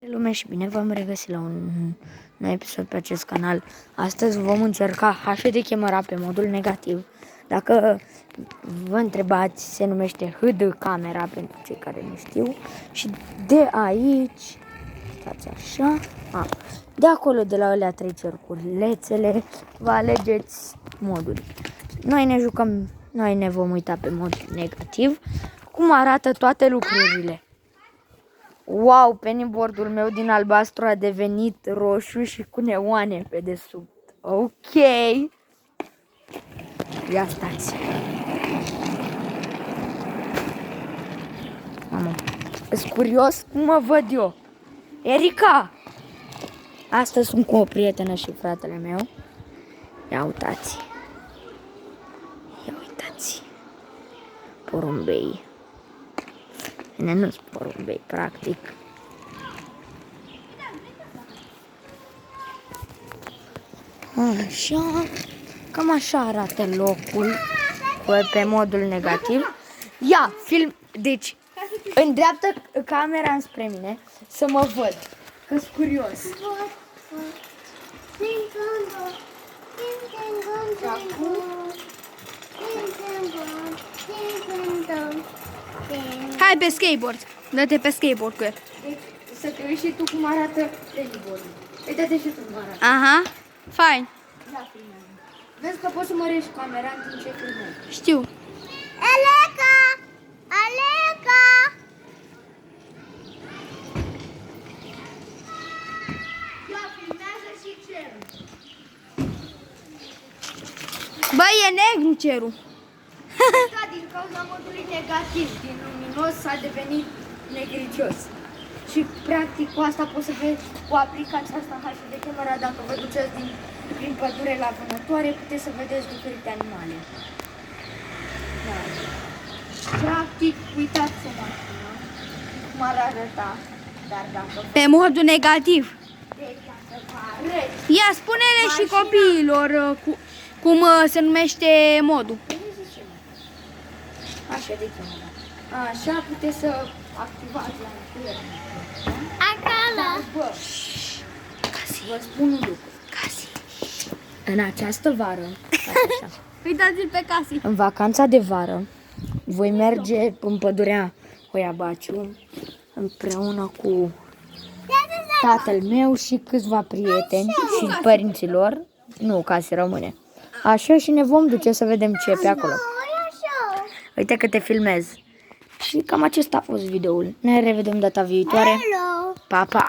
Lume și bine v-am regăsit la un nou episod pe acest canal. Astăzi vom încerca HD camera pe modul negativ. Dacă vă întrebați, se numește HD camera pentru cei care nu știu. Și de aici, stați așa, de acolo, de la alea 3 cerculețele, vă alegeți modul. Noi ne vom uita pe mod negativ, cum arată toate lucrurile. Wow, pennyboard-ul meu din albastru a devenit roșu și cu neoane pe desubt. Ok. Ia stați. Mamă, sunt curios cum mă văd eu. Erica! Astăzi sunt cu o prietenă și fratele meu. Ia uitați. Ia uitați. Porumbei. Bine, nu sunt porumbei, practic. Așa, cam așa arată locul pe modul negativ. Ia, film, deci, îndreaptă camera înspre mine să mă văd, că-s curios. Hai pe skateboard, dă-te pe skateboard cu el. Deci, să te uiți și tu cum arată pennyboard-ul. Uite-te și tu cum arată. Aha, fain. Ia, filmează. Vezi că poți să mărești camera în timp ce filmezi. Știu. Aleca! Aleca! Ia, filmează și cerul. Băi, e negru cerul. Da, din cauza modului negativ, din luminos a devenit negricios. Și practic cu asta poți să vezi, cu aplicația asta HD camera, dacă vă duceți prin pădure la vânătoare, puteți să vedeți diferite animale. Da. Practic, uitați-vă cum ar arăta, dar dacă Pe modul negativ. vedeți, dacă vă arăt, Ia, spune-le și copiilor cum se numește modul. așa de camera. Așa puteți să activați la început. Acolo! Bă, vă spun un lucru. În această vară, așa, Uitați-l pe Casi. în vacanța de vară, voi merge în pădurea Hoiabaciu împreună cu tatăl meu și câțiva prieteni și părinții lor. Nu, Casi rămâne. Așa, și ne vom duce să vedem ce e pe acolo. Uite că te filmez. Și cam acesta a fost videoul. Ne revedem data viitoare. Hello! Pa, pa!